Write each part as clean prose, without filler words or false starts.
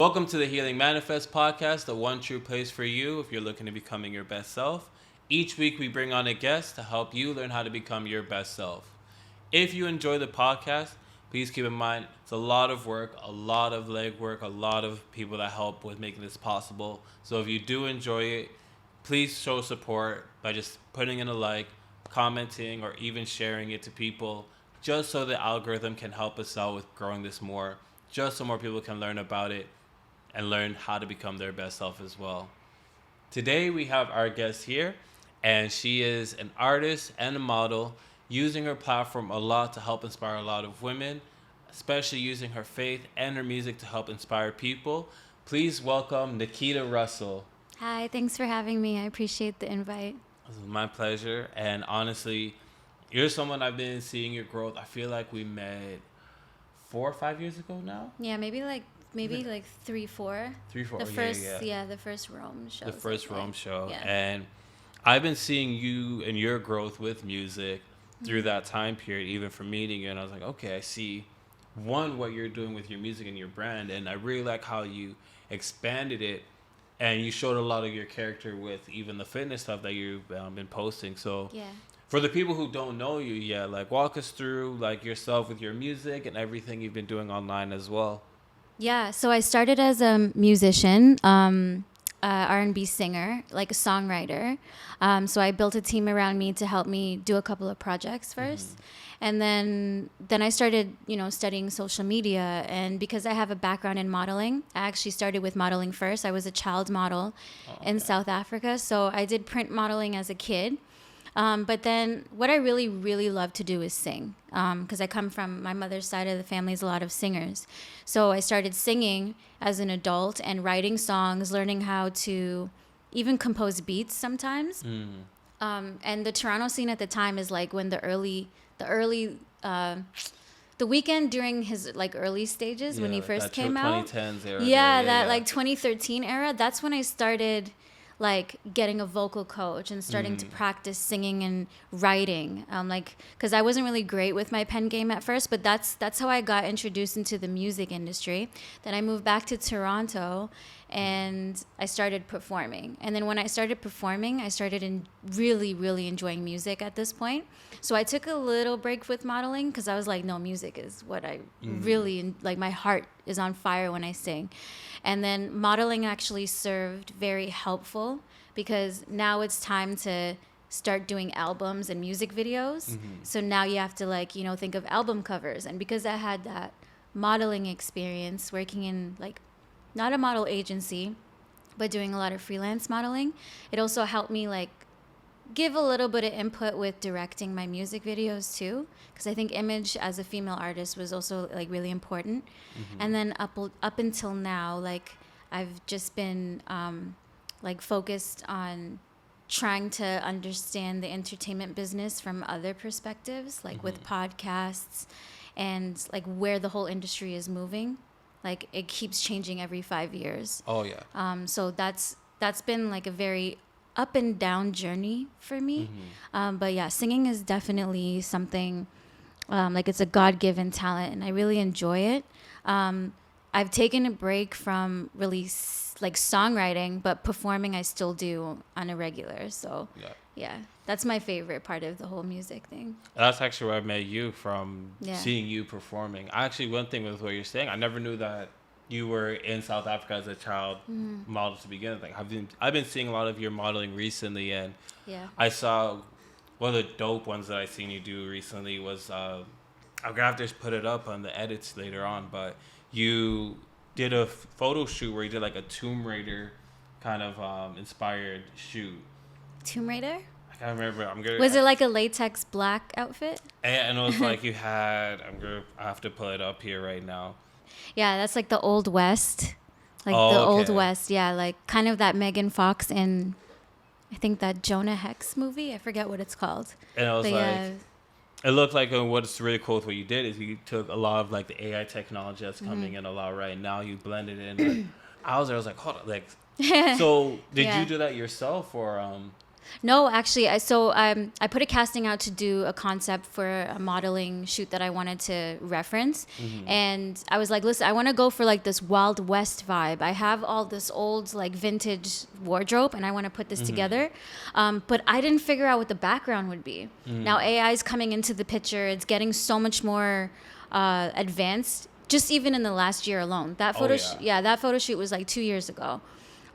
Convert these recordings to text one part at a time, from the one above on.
Welcome to the Healing Manifest podcast, the one true place for you if you're looking to becoming your best self. Each week we bring on a guest to help you learn how to become your best self. If you enjoy the podcast, please keep in mind it's a lot of work, a lot of legwork, a lot of people that help with making this possible. So if you do enjoy it, please show support by just putting in a like, commenting, or even sharing it to people, just so the algorithm can help us out with growing this more, just so more people can learn about it and learn how to become their best self as well. Today we have our guest here, and she is an artist and a model, using her platform a lot to help inspire a lot of women, especially using her faith and her music to help inspire people. Please welcome Nequita Russell. Hi, thanks for having me. I appreciate the invite. This is my pleasure, and honestly, you're someone I've been seeing your growth. I feel like we met 4 or 5 years ago now. Yeah, maybe like 3, 4. 3, 4. The first, the first Rome show. The first Rome show, yeah. And I've been seeing you and your growth with music through that time period, even from meeting you. And I was like, okay, I see what you're doing with your music and your brand, and I really like how you expanded it, and you showed a lot of your character with even the fitness stuff that you've been posting. So Yeah. for the people who don't know you, like walk us through like yourself with your music and everything you've been doing online as well. Yeah, so I started as a musician, R&B singer, like a songwriter. So I built a team around me to help me do a couple of projects first. And then I started, studying social media. And because I have a background in modeling, I actually started with modeling first. I was a child model in South Africa. So I did print modeling as a kid. But then what I really, really love to do is sing, because I come from my mother's side of the family is a lot of singers. So I started singing as an adult and writing songs, learning how to even compose beats sometimes. And the Toronto scene at the time is like when the Weeknd during his like early stages when he first came out. 2010s era. Like 2013 era. That's when I started like getting a vocal coach and starting to practice singing and writing, because I wasn't really great with my pen game at first, but that's how I got introduced into the music industry. Then I moved back to Toronto and I started performing. And then when I started performing, I started really, really enjoying music at this point. So I took a little break with modeling because I was like, no, music is what I really, like my heart is on fire when I sing. And then modeling actually served very helpful because now it's time to start doing albums and music videos. So now you have to think of album covers. And because I had that modeling experience working in not a model agency, but doing a lot of freelance modeling, it also helped me give a little bit of input with directing my music videos too, because I think image as a female artist was also really important. And then up until now, I've just been focused on trying to understand the entertainment business from other perspectives, with podcasts and where the whole industry is moving. It keeps changing every 5 years. Oh yeah. So that's been a very up and down journey for me. But yeah, singing is definitely something, it's a God-given talent and I really enjoy it. I've taken a break from really songwriting, but performing I still do on a regular. So yeah, that's my favorite part of the whole music thing. That's actually where I met you from, seeing you performing. Actually, one thing with what you're saying, I never knew that you were in South Africa as a child model to begin with. I've been seeing a lot of your modeling recently, and I saw one of the dope ones that I seen you do recently was I'm gonna have to just put it up on the edits later on, but you did a photo shoot where you did a Tomb Raider kind of inspired shoot. Tomb Raider? I can't remember. Was it a latex black outfit? And it was you had. I have to pull it up here right now. Yeah, that's the Old West. Old West, yeah, kind of that Megan Fox in, I think that Jonah Hex movie. I forget what it's called. And it was it looked like what's really cool with what you did is you took a lot of the AI technology that's coming in a lot right now. You blended it in. I was there. I was like, hold on. So did you do that yourself or? No, actually, I put a casting out to do a concept for a modeling shoot that I wanted to reference, and I was like, listen, I want to go for like this Wild West vibe. I have all this old like vintage wardrobe, and I want to put this together, but I didn't figure out what the background would be. Now AI is coming into the picture; it's getting so much more advanced. Just even in the last year alone, that that photo shoot was like 2 years ago.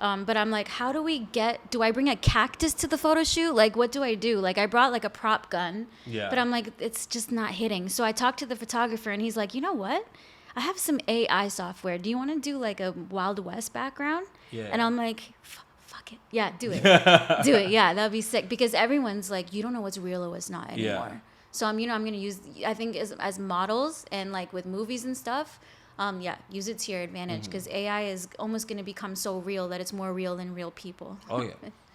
But I'm like, how do I bring a cactus to the photo shoot? Like, what do I do? Like, I brought like a prop gun, but I'm like, it's just not hitting. So I talked to the photographer and he's like, you know what? I have some AI software. Do you want to do like a Wild West background? Yeah. And I'm like, fuck it. Yeah, do it. Do it. Yeah, that'd be sick. Because everyone's like, you don't know what's real or what's not anymore. Yeah. So I'm going to use, I think as models and like with movies and stuff, use it to your advantage because AI is almost going to become so real that it's more real than real people. Oh, yeah.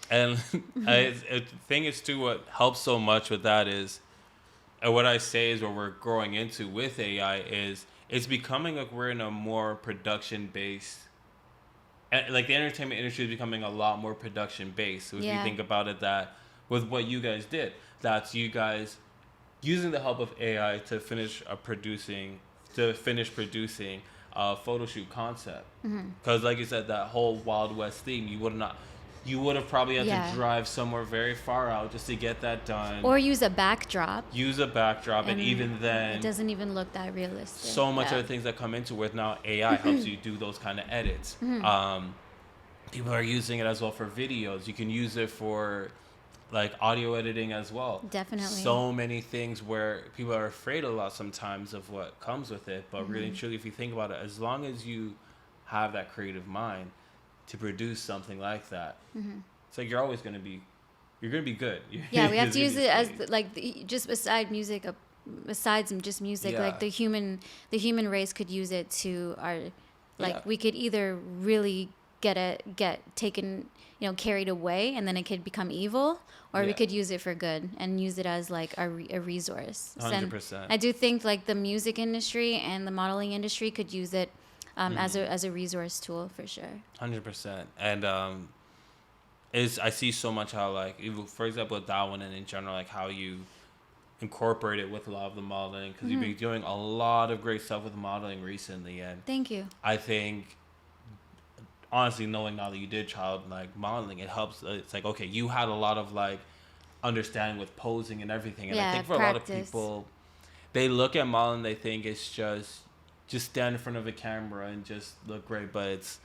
And the thing is, too, what helps so much with that is, and what I say is what we're growing into with AI is it's becoming like we're in a more production-based, like the entertainment industry is becoming a lot more production-based. So if you think about it, that with what you guys did, that's you guys using the help of AI to finish producing a photo shoot concept. Because like you said, that whole Wild West theme, you would have probably had to drive somewhere very far out just to get that done. Or use a backdrop. And even then it doesn't even look that realistic. So much of the things that come into it now, AI helps you do those kind of edits. People are using it as well for videos. You can use it for like audio editing as well. Definitely. So many things where people are afraid a lot sometimes of what comes with it. But really, truly, if you think about it, as long as you have that creative mind to produce something like that, it's like you're always going to be, you're going to be good. Yeah, we have to use it as like just besides just music, like the human race could use it to we could either really get taken, carried away, and then it could become evil, or we could use it for good and use it as like a resource. 100%. I do think like the music industry and the modeling industry could use it as a resource tool for sure. 100%. And I see so much how like, for example, with that one and in general, like how you incorporate it with a lot of the modeling, because you've been doing a lot of great stuff with modeling recently. And thank you. I think, honestly, knowing now that you did child like modeling, it helps. It's like, okay, you had a lot of like understanding with posing and everything, and I think for a lot of people, they look at modeling, they think it's just stand in front of a camera and just look great, but it's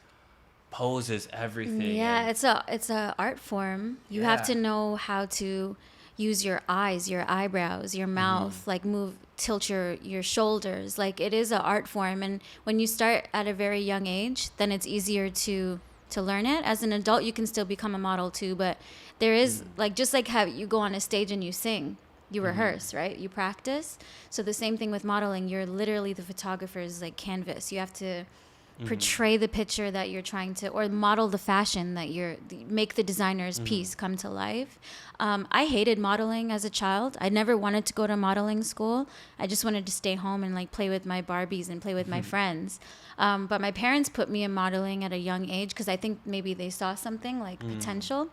poses, everything. Yeah, it's a art form. You have to know how to use your eyes, your eyebrows, your mouth, like tilt your shoulders. Like it is an art form, and when you start at a very young age, then it's easier to learn it. As an adult, you can still become a model too, but there is like, just like how you go on a stage and you sing, you rehearse, right? You practice. So the same thing with modeling, you're literally the photographer's like canvas. You have to portray the picture that you're trying to, or model the fashion that make the designer's piece come to life. I hated modeling as a child. I never wanted to go to modeling school. I just wanted to stay home and like play with my Barbies and play with my friends. But my parents put me in modeling at a young age because I think maybe they saw something like potential.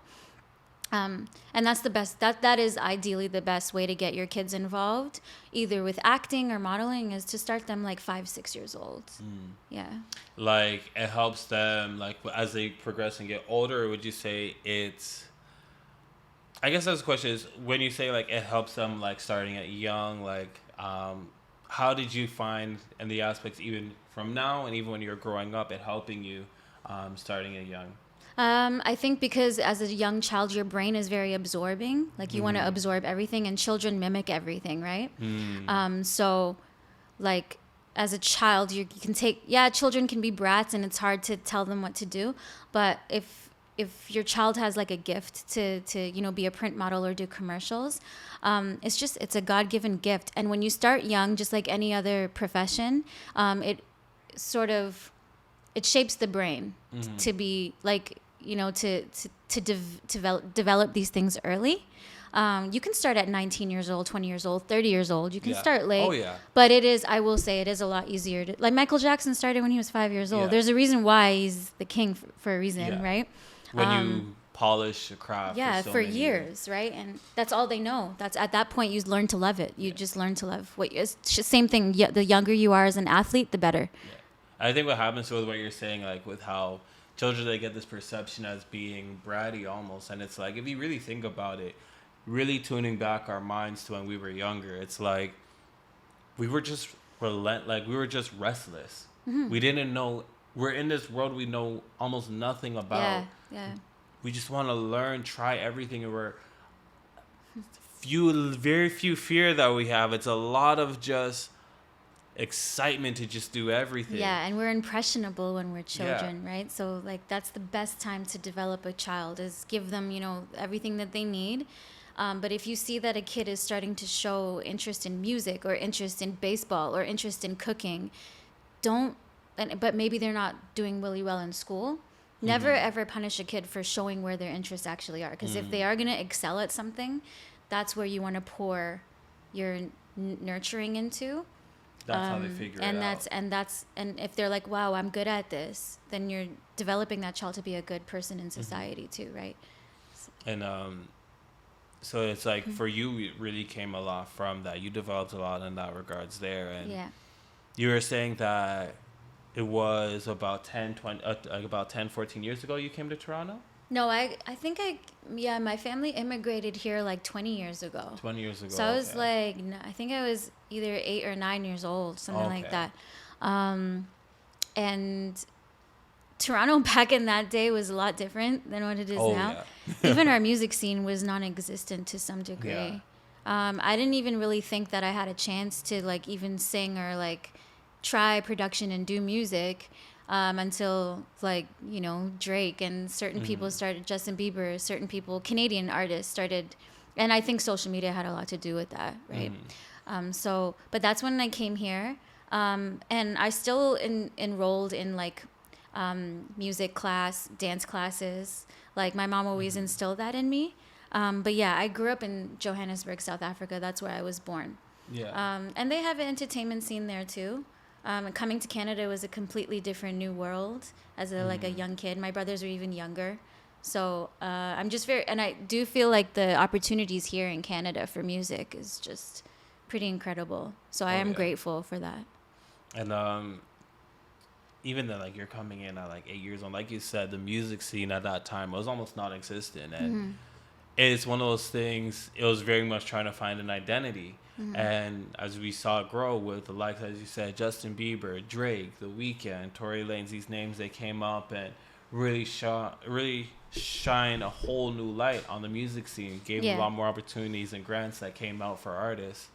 And that's the best, that is ideally the best way to get your kids involved, either with acting or modeling, is to start them like 5-6 years old. Yeah. Like it helps them like as they progress and get older, or would you say it's, I guess that's the question, is when you say like it helps them like starting at young, like how did you find in the aspects even from now and even when you're growing up, it helping you starting at young? I think because as a young child, your brain is very absorbing. Like you want to absorb everything, and children mimic everything, right? So like as a child, you can children can be brats and it's hard to tell them what to do. But if your child has like a gift to be a print model or do commercials, it's a God-given gift. And when you start young, just like any other profession, it shapes the brain to be like, to develop these things early. You can start at 19 years old, 20 years old, 30 years old. You can start late. Oh, yeah. But I will say it is a lot easier to, like Michael Jackson started when he was 5 years old. There's a reason why he's the king for a reason, right? polish a craft for years, right? And that's all they know. That's at that point you learn to love it. You just learn to love what it's just same thing. The younger you are as an athlete, the better. Yeah. I think what happens with what you're saying, like with how children, they get this perception as being bratty almost, and it's like, if you really think about it, really tuning back our minds to when we were younger, it's like we were just we were just restless. We didn't know, we're in this world we know almost nothing about. We just want to learn, try everything, and we're very few fear that we have. It's a lot of just excitement to just do everything. Yeah, and we're impressionable when we're children, right? So like that's the best time to develop a child, is give them, everything that they need. But if you see that a kid is starting to show interest in music or interest in baseball or interest in cooking, but maybe they're not doing really well in school, never ever punish a kid for showing where their interests actually are. Because if they are going to excel at something, that's where you want to pour your nurturing into. That's how they figure it out. And if they're like, wow, I'm good at this, then you're developing that child to be a good person in society too, right? And so it's like for you, it really came a lot from that. You developed a lot in that regards there. And you were saying that it was about 10, 14 years ago you came to Toronto? No, I think my family immigrated here like 20 years ago. 20 years ago. So I was I think I was either 8 or 9 years old, something like that. And Toronto back in that day was a lot different than what it is now. Yeah. Even our music scene was non-existent to some degree. Yeah. I didn't even really think that I had a chance to like even sing or like try production and do music. Until Drake and certain people started, Justin Bieber, certain people, Canadian artists started, and I think social media had a lot to do with that, right? But that's when I came here, and I still enrolled in music class, dance classes. Like my mom always instilled that in me. But yeah, I grew up in Johannesburg, South Africa. That's where I was born. Yeah. And they have an entertainment scene there too. Coming to Canada was a completely different new world as a young kid. My brothers were even younger. So I'm just and I do feel like the opportunities here in Canada for music is just pretty incredible. So I am grateful for that. And even though you're coming in at 8 years old, like you said, the music scene at that time was almost non-existent. And it's one of those things, it was very much trying to find an identity. And as we saw it grow with the likes, as you said, Justin Bieber, Drake, The Weeknd, Tory Lanez, these names, they came up and really shine a whole new light on the music scene, gave a lot more opportunities and grants that came out for artists.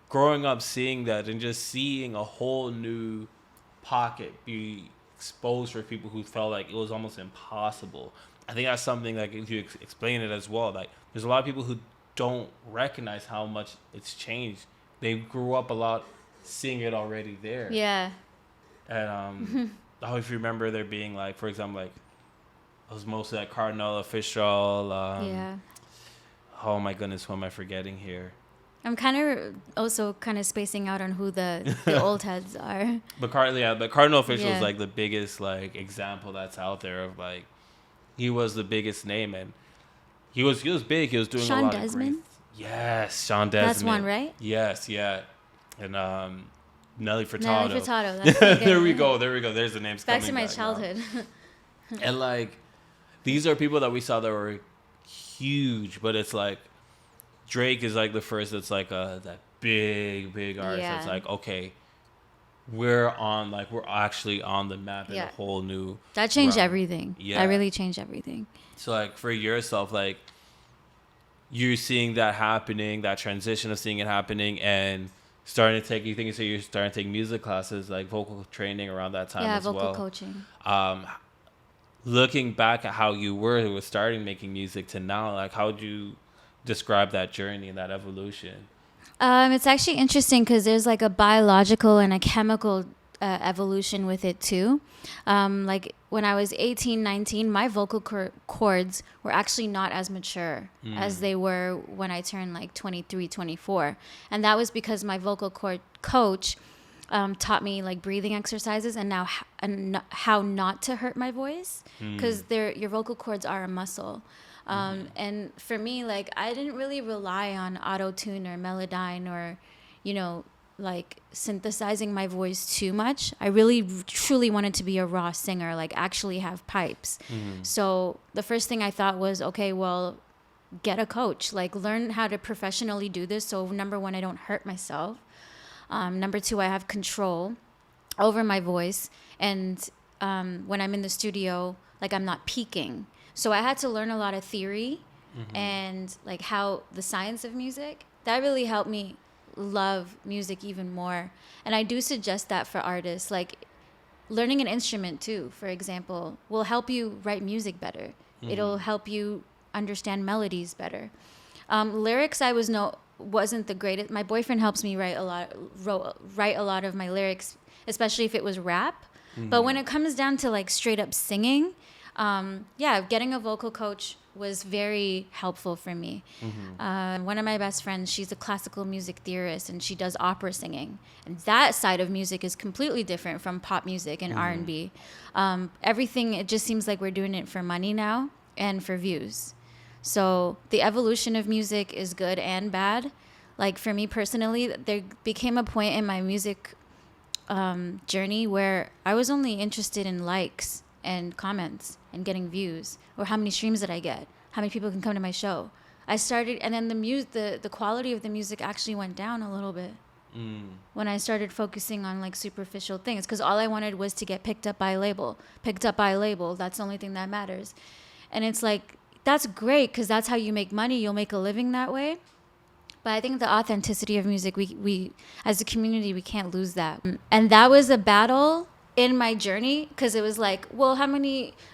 Growing up, seeing that and just seeing a whole new pocket be exposed for people who felt like it was almost impossible. I think that's something if you explain it as well, there's a lot of people who don't recognize how much it's changed. They grew up a lot seeing it already there. Yeah. And I always remember there being for example, it was mostly Cardinal Official. Oh my goodness, who am I forgetting here? I'm also spacing out on who the old heads are. But Cardinal Official is the biggest example that's out there of he was the biggest name, and he was big. He was doing Sean a lot Desmond? of great. Yes, Sean Desmond. That's one, right? Yes, yeah. And Nelly Furtado. Nelly Furtado. That's There we go. There's the names back coming to my childhood. And these are people that we saw that were huge, but it's Drake is the first that's that big artist that's okay, we're actually on the map in a whole new that changed everything. That really changed everything. So for yourself, you're seeing that happening, that transition of seeing it happening, and starting to take, you're starting to take music classes, vocal training around that time as well. Yeah, vocal coaching. Looking back at how you were starting making music to now, how would you describe that journey and that evolution? It's actually interesting because there's a biological and a chemical evolution with it too. When I was 18, 19, my vocal cords were actually not as mature as they were when I turned 23, 24. And that was because my vocal cord coach taught me like breathing exercises and now how not to hurt my voice, because your vocal cords are a muscle. And for me, like, I didn't really rely on auto-tune or Melodyne or, like synthesizing my voice too much. I really truly wanted to be a raw singer, like actually have pipes. So the first thing I thought was, okay, well, get a coach, like learn how to professionally do this. So number one, I don't hurt myself. Number two, I have control over my voice. And when I'm in the studio, like I'm not peaking. So I had to learn a lot of theory and like how the science of music. That really helped me love music even more. And I do suggest that for artists. Like learning an instrument too, for example, will help you write music better. It'll help you understand melodies better. Lyrics, wasn't the greatest. My boyfriend helps me write a lot of my lyrics, especially if it was rap. But when it comes down to like straight up singing, getting a vocal coach was very helpful for me. One of my best friends, she's a classical music theorist, and she does opera singing. And that side of music is completely different from pop music and R&B. Everything, it just seems like we're doing it for money now and for views. So the evolution of music is good and bad. Like for me personally, there became a point in my music journey where I was only interested in likes and comments and getting views, or how many streams did I get, how many people can come to my show. I started, and then the quality of the music actually went down a little bit when I started focusing on like superficial things, because all I wanted was to get picked up by a label. That's the only thing that matters. And it's like, that's great, because that's how you make money. You'll make a living that way. But I think the authenticity of music, we as a community, we can't lose that. And that was a battle in my journey, because it was like, well,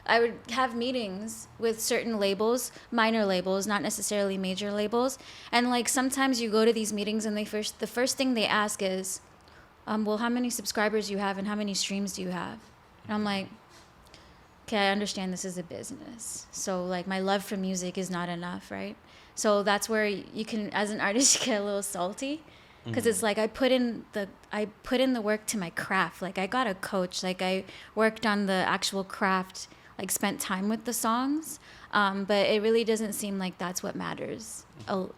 I would have meetings with certain labels, minor labels, not necessarily major labels. And like sometimes you go to these meetings and the first thing they ask is, well, how many subscribers you have and how many streams do you have? And I'm like, okay, I understand this is a business. So like my love for music is not enough, right? So that's where you can, as an artist, you get a little salty, because it's like I put in the work to my craft. Like I got a coach, like I worked on the actual craft, like spent time with the songs. But it really doesn't seem like that's what matters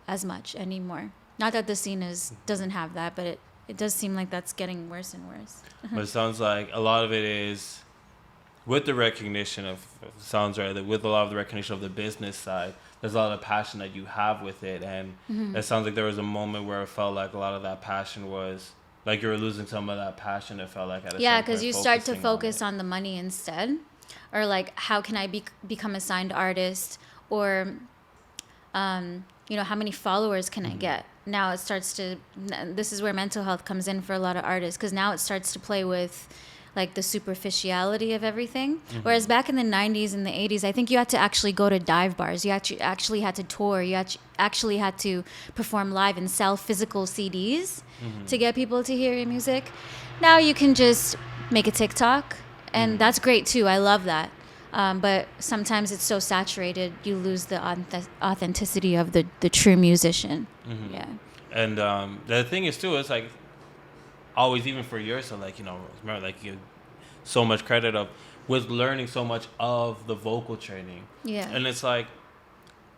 as much anymore. Not that the scene doesn't have that, but it does seem like that's getting worse and worse. But it sounds like a lot of it is with the recognition of, sounds right, with a lot of the recognition of the business side, there's a lot of passion that you have with it. And it sounds like there was a moment where it felt like a lot of that passion was, like you were losing some of that passion, it felt like at a Yeah, because you start to focus on the money instead. Or like, how can I become a signed artist? Or, how many followers can I get? Now it starts to, this is where mental health comes in for a lot of artists, because now it starts to play with like the superficiality of everything. Whereas back in the 90s and the 80s, I think you had to actually go to dive bars. You actually had to tour. You actually had to perform live and sell physical CDs to get people to hear your music. Now you can just make a TikTok, and that's great too. I love that. But sometimes it's so saturated, you lose the authenticity of the true musician. Yeah. And the thing is too, it's like, always, even for yourself, like, remember, like, you so much credit with learning so much of the vocal training. Yeah. And it's like,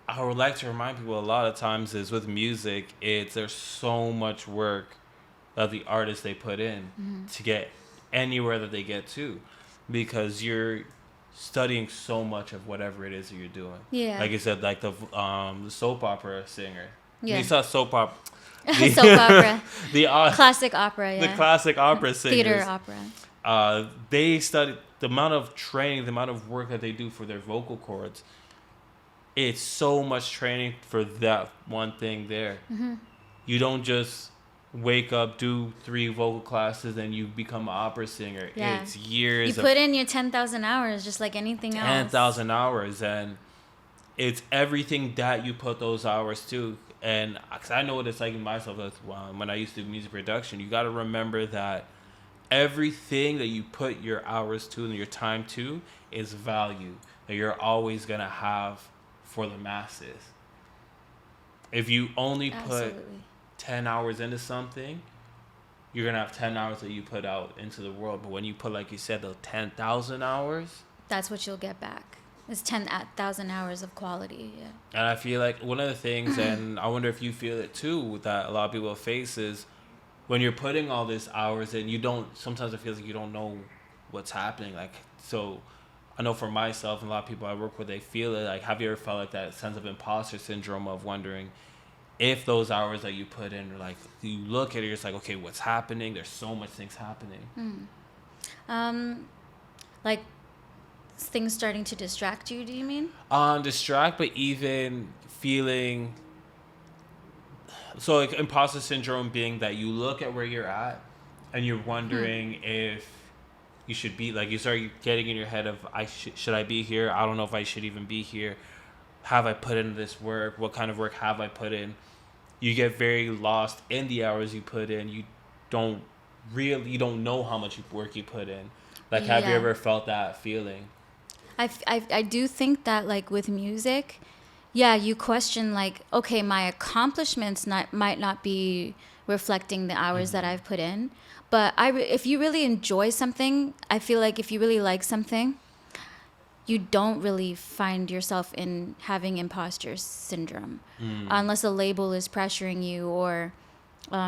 I would like to remind people a lot of times is with music, there's so much work that the artists they put in to get anywhere that they get to, because you're studying so much of whatever it is that you're doing. Yeah. Like you said, like the soap opera singer. Yeah. You saw soap opera. Soap opera. The classic opera, yeah. The classic opera singers. Theater opera. They study the amount of training, the amount of work that they do for their vocal cords. It's so much training for that one thing there. You don't just wake up, do 3 vocal classes, and you become an opera singer. Yeah. It's years. You put in your 10,000 hours, just like anything else. 10,000 hours, and it's everything that you put those hours to. And cause I know what it's like in myself. When I used to do music production, you got to remember that everything that you put your hours to and your time to is value that you're always going to have for the masses. If you only put 10 hours into something, you're going to have 10 hours that you put out into the world. But when you put, like you said, the 10,000 hours, that's what you'll get back. It's 10,000 hours of quality. Yeah. and I feel like one of the things, and I wonder if you feel it too, that a lot of people face is when you're putting all these hours in, sometimes it feels like you don't know what's happening. Like, so I know for myself and a lot of people I work with, they feel it. Like, have you ever felt like that sense of imposter syndrome of wondering if those hours that you put in are like, you look at it, you're just like, okay, what's happening? There's so much things happening. Like things starting to distract you, do you mean? Distract, but even feeling, so like imposter syndrome being that you look at where you're at and you're wondering if you should be, like, you start getting in your head of, should I be here? I don't know if I should even be here. Have I put in this work? What kind of work have I put in? You get very lost in the hours you put in. You don't know how much work you put in. Like, have you ever felt that feeling? I do think that, like, with music, yeah, you question, like, okay, my accomplishments might not be reflecting the hours that I've put in. But if you really enjoy something, I feel like if you really like something, you don't really find yourself in having imposter syndrome unless a label is pressuring you or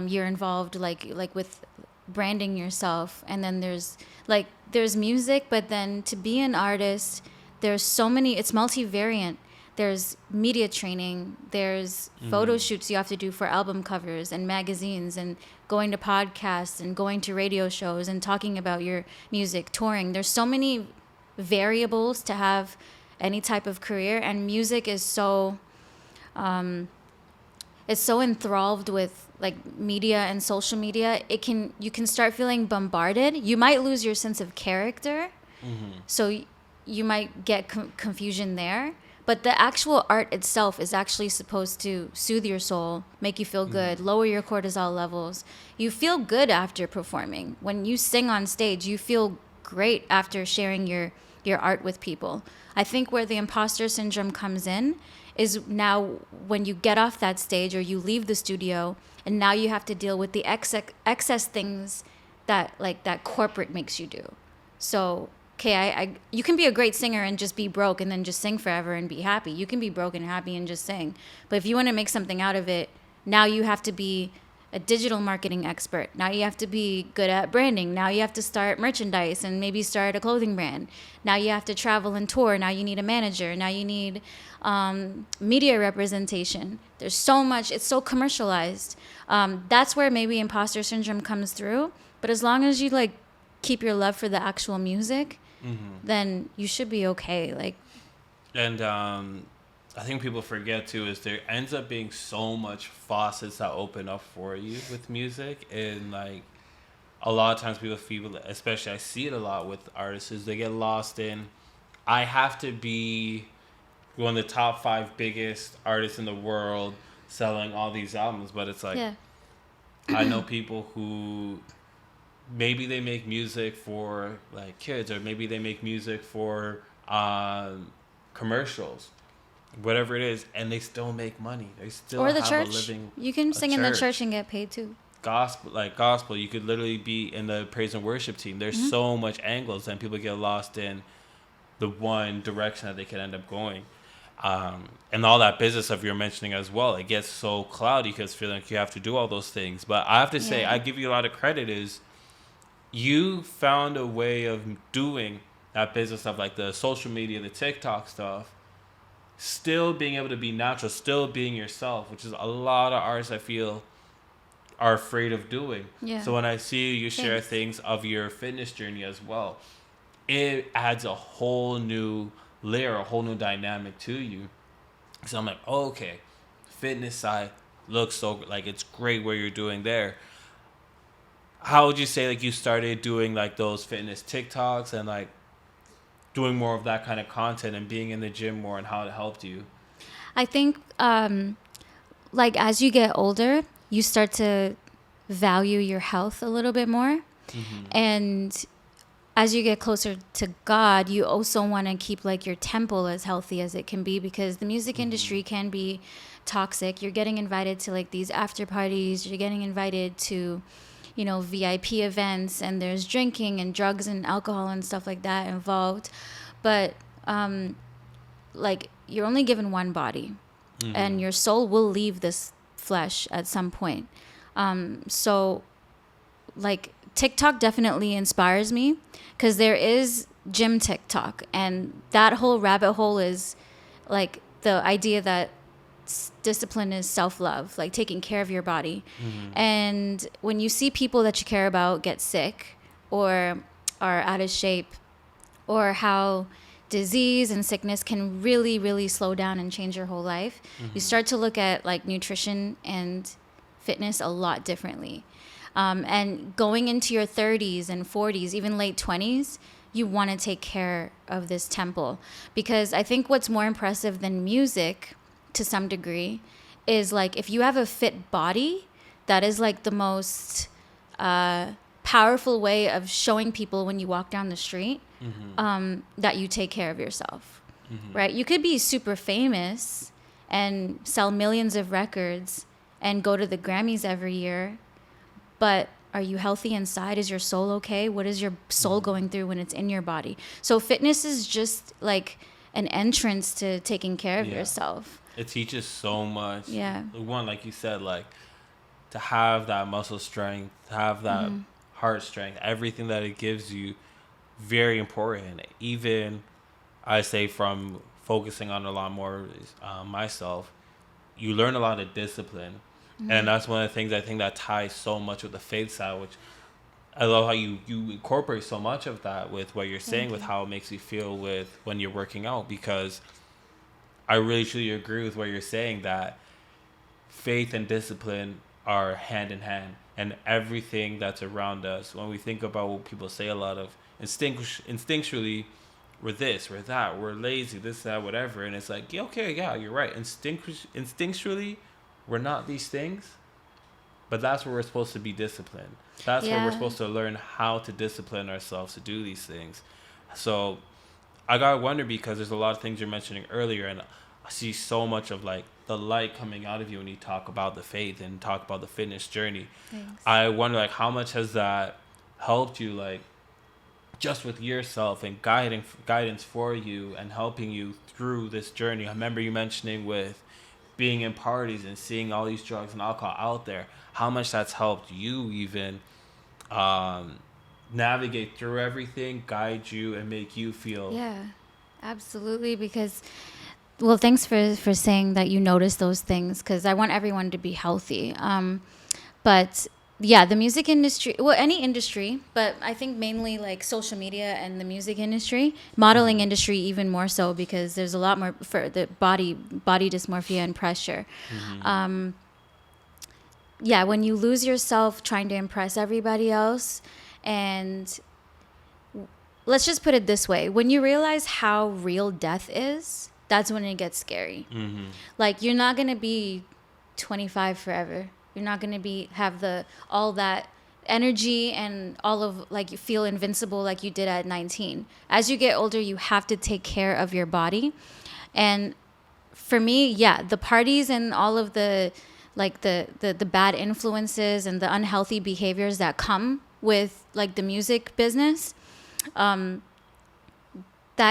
you're involved like with branding yourself. And then there's music, but then to be an artist, there's so many, it's multivariant. There's media training, there's photo shoots you have to do for album covers and magazines and going to podcasts and going to radio shows and talking about your music, touring. There's so many variables to have any type of career, and music is so it's so enthralled with like media and social media. You can start feeling bombarded. You might lose your sense of character, so you might get confusion there. But the actual art itself is actually supposed to soothe your soul, make you feel good, lower your cortisol levels. You feel good after performing. When you sing on stage, you feel great after sharing your art with people. I think where the imposter syndrome comes in is now when you get off that stage or you leave the studio and now you have to deal with the excess things that corporate makes you do. So, okay, you can be a great singer and just be broke and then just sing forever and be happy. You can be broke and happy and just sing. But if you want to make something out of it, now you have to be a digital marketing expert. Now you have to be good at branding. Now you have to start merchandise and maybe start a clothing brand. Now you have to travel and tour. Now you need a manager. Now you need media representation. There's so much. It's so commercialized. That's where maybe imposter syndrome comes through. But as long as you like keep your love for the actual music, then you should be okay. Like, and I think people forget too is there ends up being so much faucets that open up for you with music, and like a lot of times people feel, especially I see it a lot with artists, is they get lost in, I have to be one of the top 5 biggest artists in the world selling all these albums, but it's like I know people who maybe they make music for like kids, or maybe they make music for commercials, whatever it is, and they still make money. They still or the have church. a living. You can sing in the church and get paid too. Gospel. You could literally be in the praise and worship team. There's so much angles, and people get lost in the one direction that they could end up going. And all that business of you're mentioning as well, it gets so cloudy because feeling like you have to do all those things. But I have to say, I give you a lot of credit is you found a way of doing that business of like the social media, the TikTok stuff, still being able to be natural, still being yourself, which is a lot of artists I feel are afraid of doing. Yeah. So when I see you share things of your fitness journey as well, it adds a whole new layer, a whole new dynamic to you. So I'm like, oh, okay, fitness side looks so like it's great where you're doing there. How would you say like you started doing like those fitness TikToks and like doing more of that kind of content and being in the gym more, and how it helped you? I think like as you get older, you start to value your health a little bit more. And as you get closer to God, you also want to keep like your temple as healthy as it can be, because the music industry can be toxic. You're getting invited to like these after parties. You're getting invited to, VIP events, and there's drinking and drugs and alcohol and stuff like that involved. But like, you're only given one body, and your soul will leave this flesh at some point. So like, TikTok definitely inspires me, because there is gym TikTok, and that whole rabbit hole is like the idea that discipline is self-love, like taking care of your body. And when you see people that you care about get sick or are out of shape, or how disease and sickness can really, really slow down and change your whole life, you start to look at like nutrition and fitness a lot differently. And going into your 30s and 40s, even late 20s, you want to take care of this temple. Because I think what's more impressive than music, to some degree, is like, if you have a fit body, that is like the most powerful way of showing people when you walk down the street that you take care of yourself, right? You could be super famous and sell millions of records and go to the Grammys every year, but are you healthy inside? Is your soul okay? What is your soul going through when it's in your body? So fitness is just like an entrance to taking care of yourself. It teaches so much. Yeah. One, like you said, like, to have that muscle strength, to have that heart strength, everything that it gives you, very important. Even, I say, from focusing on a lot more myself, you learn a lot of discipline. And that's one of the things I think that ties so much with the faith side, which I love how you incorporate so much of that with what you're saying, with how it makes you feel with when you're working out, because I really truly agree with what you're saying, that faith and discipline are hand in hand, and everything that's around us, when we think about what people say a lot of, instinctually, we're this, we're that, we're lazy, this, that, whatever, and it's like, yeah, okay, yeah, you're right. Instinctually, we're not these things, but that's where we're supposed to be disciplined. That's where we're supposed to learn how to discipline ourselves to do these things. So I gotta wonder, because there's a lot of things you're mentioning earlier, and I see so much of like the light coming out of you when you talk about the faith and talk about the fitness journey. Thanks. I wonder, like, how much has that helped you, like, just with yourself and guidance for you and helping you through this journey? I remember you mentioning with being in parties and seeing all these drugs and alcohol out there, how much that's helped you even navigate through everything, guide you, and make you feel. Yeah, absolutely. Because, well, thanks for saying that you notice those things, because I want everyone to be healthy. But yeah, the music industry, well, any industry, but I think mainly like social media and the music industry, modeling industry even more so, because there's a lot more for the body dysmorphia and pressure. Yeah, when you lose yourself trying to impress everybody else, and let's just put it this way, when you realize how real death is, that's when it gets scary. Like, you're not going to be 25 forever. You're not going to have all that energy and all of, like, you feel invincible like you did at 19. As you get older, you have to take care of your body. And for me, yeah, the parties and all of the, like, the bad influences and the unhealthy behaviors that come with, like, the music business, that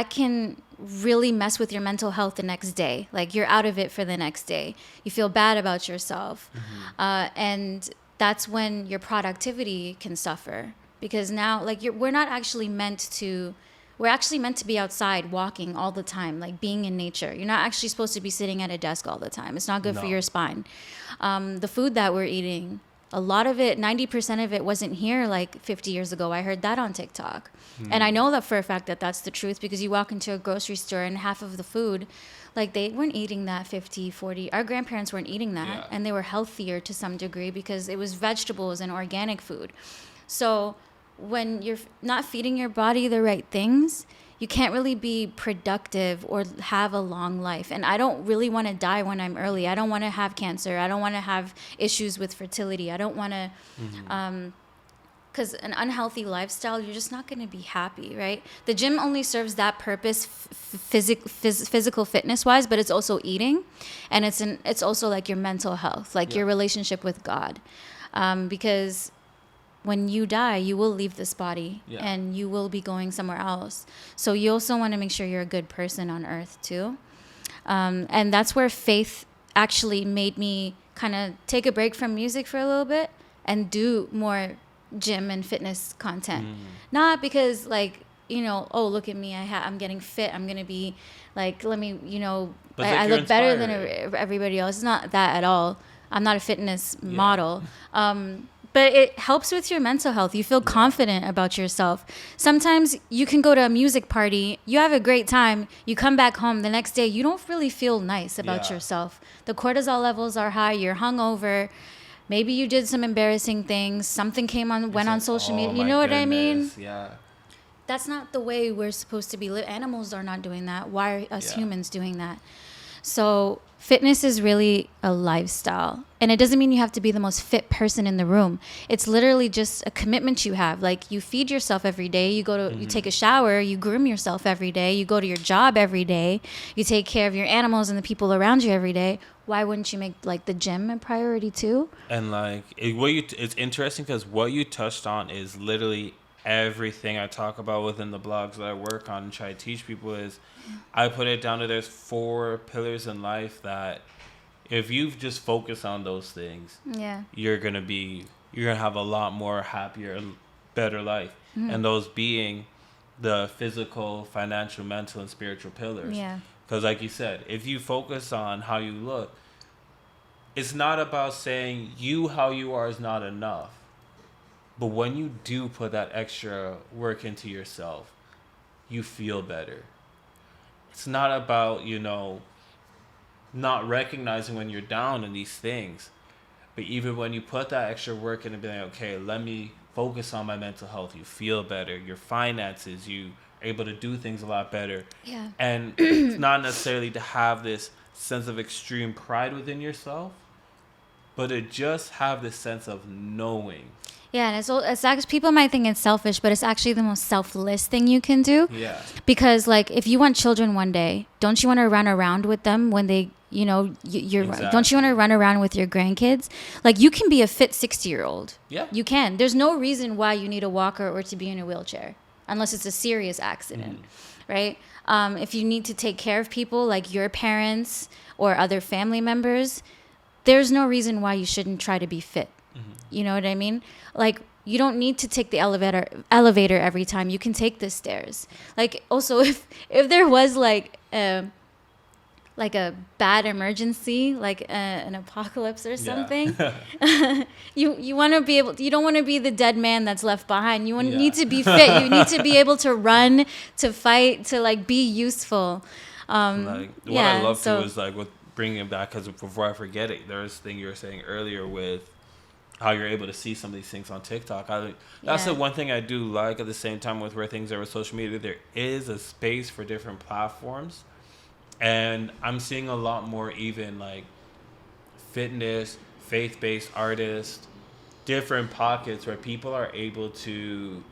can really mess with your mental health the next day. Like, you're out of it for the next day. You feel bad about yourself. And that's when your productivity can suffer, because now, like, we're actually meant to be outside walking all the time, like being in nature. You're not actually supposed to be sitting at a desk all the time. It's not good for your spine. The food that we're eating, a lot of it, 90% of it wasn't here like 50 years ago. I heard that on TikTok. And I know that for a fact that that's the truth, because you walk into a grocery store and half of the food, like, they weren't eating that 50, 40. Our grandparents weren't eating that. And they were healthier to some degree because it was vegetables and organic food. So when you're not feeding your body the right things, you can't really be productive or have a long life. And I don't really want to die when I'm early. I don't want to have cancer. I don't want to have issues with fertility. I don't want to, because an unhealthy lifestyle, you're just not going to be happy, right? The gym only serves that purpose, physical fitness wise, but it's also eating, and it's also like your mental health, like your relationship with God, because when you die, you will leave this body and you will be going somewhere else. So you also want to make sure you're a good person on earth too. And that's where faith actually made me kind of take a break from music for a little bit and do more gym and fitness content. Not because like, you know, oh, look at me, I'm getting fit, I'm going to be like, let me, you know, I look better than everybody else. It's not that at all. I'm not a fitness model. But it helps with your mental health. You feel confident about yourself. Sometimes you can go to a music party, you have a great time, you come back home the next day, you don't really feel nice about yourself. The cortisol levels are high, you're hungover. Maybe you did some embarrassing things, something went on social media. You know what I mean? Yeah. That's not the way we're supposed to be. Animals are not doing that. Why are us humans doing that? So fitness is really a lifestyle. And it doesn't mean you have to be the most fit person in the room. It's literally just a commitment you have. Like you feed yourself every day. You go to, you take a shower, you groom yourself every day. You go to your job every day. You take care of your animals and the people around you every day. Why wouldn't you make like the gym a priority too? And like it's interesting because what you touched on is literally everything I talk about within the blogs that I work on and try to teach people is I put it down to there's 4 pillars in life that if you've just focused on those things, you're gonna have a lot more happier, better life. And those being the physical, financial, mental, and spiritual pillars. Because like you said, if you focus on how you look, it's not about saying how you are is not enough. But when you do put that extra work into yourself, you feel better. It's not about, you know, not recognizing when you're down in these things. But even when you put that extra work in and be like, okay, let me focus on my mental health, you feel better. Your finances, you are able to do things a lot better. And it's not necessarily to have this sense of extreme pride within yourself, but to just have this sense of knowing. Yeah, and it's actually, people might think it's selfish, but it's actually the most selfless thing you can do. Yeah. Because like, if you want children one day, don't you want to run around with them when they, you know, don't you want to run around with your grandkids? Like, you can be a fit 60-year-old. Yeah. You can. There's no reason why you need a walker or to be in a wheelchair, unless it's a serious accident, right? If you need to take care of people like your parents or other family members, there's no reason why you shouldn't try to be fit. You know what I mean? Like, you don't need to take the elevator every time. You can take the stairs. Like, also, if there was like a bad emergency, like an apocalypse or something, you want to be able. You don't want to be the dead man that's left behind. You need to be fit. You need to be able to run, to fight, to like be useful. What I love too is like with bringing it back, because before I forget it, there's this thing you were saying earlier with how you're able to see some of these things on TikTok. That's the one thing I do like. At the same time, with where things are with social media, there is a space for different platforms, and I'm seeing a lot more even like fitness, faith-based artists, different pockets where people are able to.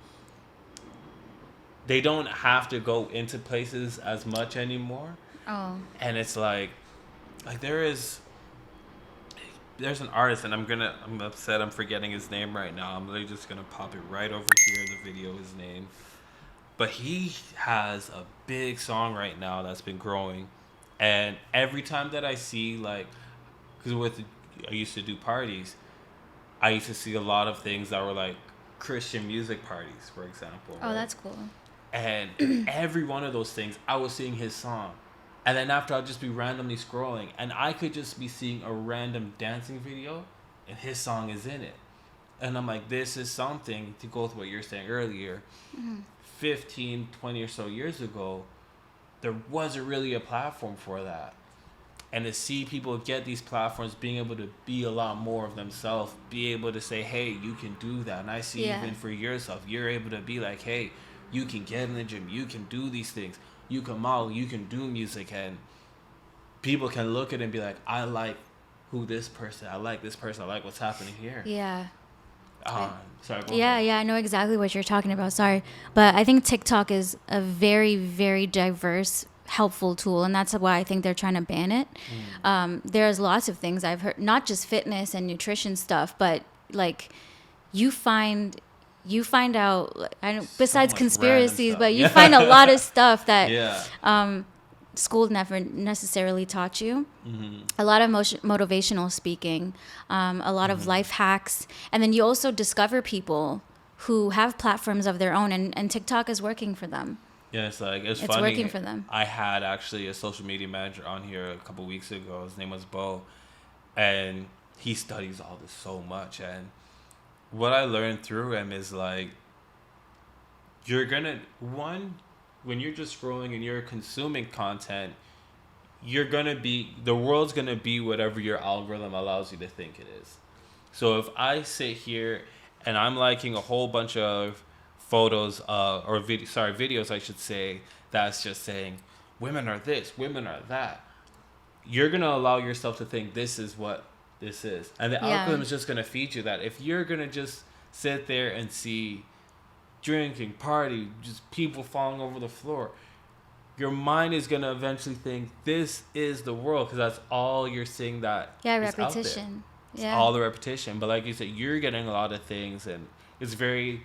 They don't have to go into places as much anymore. And it's like there's an artist, and I'm upset I'm forgetting his name right now. I'm literally just gonna pop it right over here in the video, his name. But he has a big song right now that's been growing, and every time that I see, like, because I used to do parties, I used to see a lot of things that were like Christian music parties, for example. Oh, right? That's cool. And every one of those things, I was seeing his song. And then after, I'll just be randomly scrolling, and I could just be seeing a random dancing video, and his song is in it. And I'm like, this is something, to go with what you're saying earlier, 15, 20 or so years ago, there wasn't really a platform for that. And to see people get these platforms, being able to be a lot more of themselves, be able to say, hey, you can do that. And I see even for yourself, you're able to be like, hey, you can get in the gym, you can do these things. You can model, you can do music, and people can look at it and be like, I like this person, I like what's happening here. Yeah. Sorry. I know exactly what you're talking about. Sorry. But I think TikTok is a very, very diverse, helpful tool, and that's why I think they're trying to ban it. There's lots of things I've heard, not just fitness and nutrition stuff, but like you find you find out, I don't, So besides much conspiracies, random but you stuff. find a lot of stuff that Yeah. school never necessarily taught you. Mm-hmm. A lot of motivational speaking, a lot of life hacks. And then you also discover people who have platforms of their own, and TikTok is working for them. Yeah, it's like it's It's funny. working for them. I had actually a social media manager on here a couple weeks ago. His name was Bo, and he studies all this so much. And what I learned through him is like you're gonna when you're just scrolling and you're consuming content, the world's gonna be whatever your algorithm allows you to think it is. So if I sit here and I'm liking a whole bunch of photos videos I should say, that's just saying women are this, women are that, you're gonna allow yourself to think this is what this is, and the algorithm is just gonna feed you that. If you're gonna just sit there and see drinking, party, just people falling over the floor, your mind is going to eventually think this is the world, because that's all you're seeing that is Repetition. It's all the repetition. But like you said, you're getting a lot of things, and it's very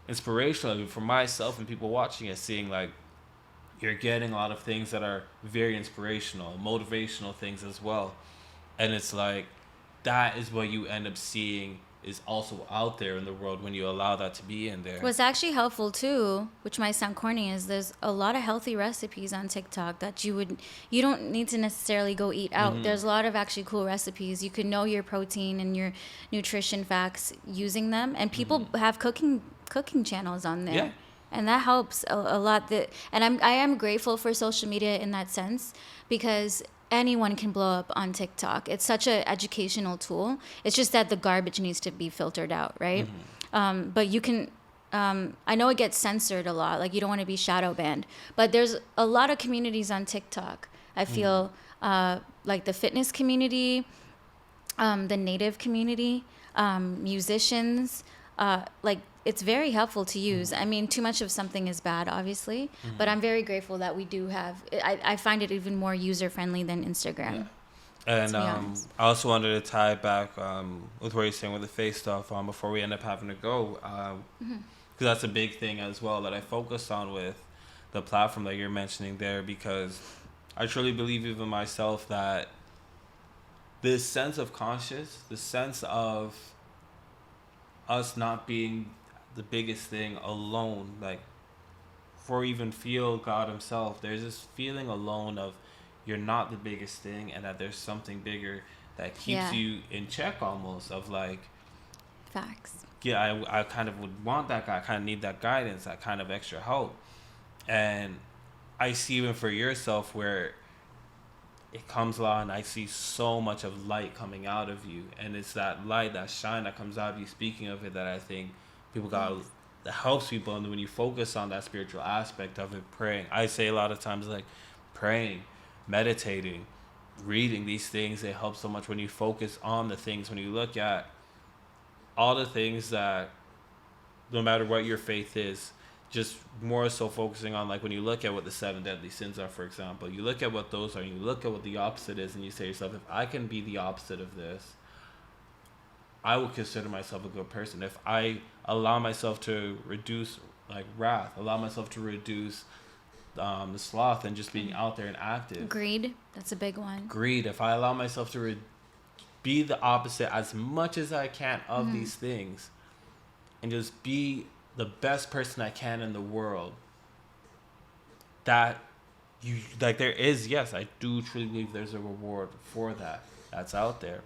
inspirational. I mean, for myself and people watching it, seeing like you're getting a lot of things that are very inspirational, motivational things as well. And it's like that is what you end up seeing is also out there in the world when you allow that to be in there. What's actually helpful too, which might sound corny, is there's a lot of healthy recipes on TikTok that you don't need to necessarily go eat out. Mm-hmm. There's a lot of actually cool recipes. You can know your protein and your nutrition facts using them, and people have cooking channels on there. Yeah. And that helps a lot. And I am grateful for social media in that sense, because anyone can blow up on TikTok. It's such an educational tool. It's just that the garbage needs to be filtered out, right? Mm-hmm. But you can, I know it gets censored a lot. Like, you don't want to be shadow banned. But there's a lot of communities on TikTok. I feel like the fitness community, the native community, musicians, like, it's very helpful to use. I mean, too much of something is bad, obviously, but I'm very grateful that we do have. I find it even more user friendly than Instagram. Yeah. And I also wanted to tie back with what you're saying with the face stuff before we end up having to go, because that's a big thing as well that I focus on with the platform that you're mentioning there, because I truly believe even myself that this sense of conscious, the sense of us not being the biggest thing alone, like for even feel God himself, there's this feeling alone of you're not the biggest thing, and that there's something bigger that keeps you in check, almost, of like facts. Yeah, I kind of would want that guy, I kind of need that guidance, that kind of extra help. And I see even for yourself where it comes along, and I see so much of light coming out of you, and it's that light, that shine that comes out of you speaking of it, that I think people got that helps people. And when you focus on that spiritual aspect of it, praying, I say a lot of times, like praying, meditating, reading these things, it helps so much when you focus on the things, when you look at all the things that, no matter what your faith is, just more so focusing on, like when you look at what the 7 deadly sins are, for example, you look at what those are, and you look at what the opposite is, and you say to yourself, if I can be the opposite of this, I would consider myself a good person. If I allow myself to reduce like wrath, allow myself to reduce the sloth and just being out there and active. Greed, that's a big one. Greed, if I allow myself to be the opposite as much as I can of these things, and just be the best person I can in the world, that you like, there is, yes, I do truly believe there's a reward for that that's out there.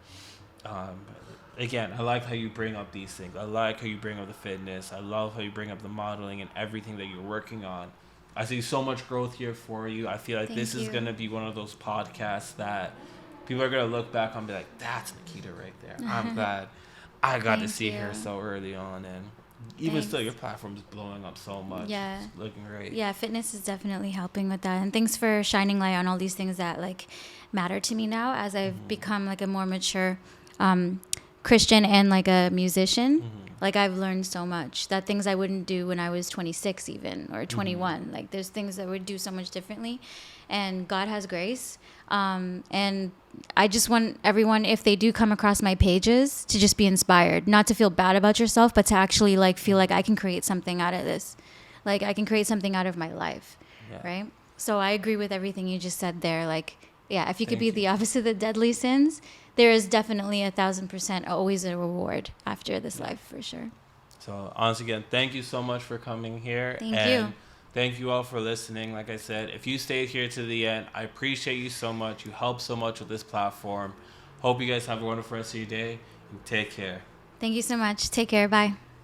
Again, I like how you bring up these things. I like how you bring up the fitness. I love how you bring up the modeling and everything that you're working on. I see so much growth here for you. I feel like this is going to be one of those podcasts that people are going to look back on and be like, that's Nequita right there. I'm glad I got to see her so early on. And even still, your platform is blowing up so much. Yeah. It's looking great. Yeah, fitness is definitely helping with that. And thanks for shining light on all these things that like matter to me now as I've become like a more mature Christian and like a musician, like I've learned so much that things I wouldn't do when I was 26 even or 21. Like there's things that I would do so much differently, and God has grace. And I just want everyone, if they do come across my pages, to just be inspired, not to feel bad about yourself, but to actually like feel like I can create something out of this. Like I can create something out of my life. Right? So I agree with everything you just said there. Like, yeah, if you could be the opposite of the deadly sins, there is definitely 1,000% always a reward after this life, for sure. So, once again, thank you so much for coming here. Thank you. Thank you all for listening. Like I said, if you stayed here to the end, I appreciate you so much. You help so much with this platform. Hope you guys have a wonderful rest of your day, and take care. Thank you so much. Take care. Bye.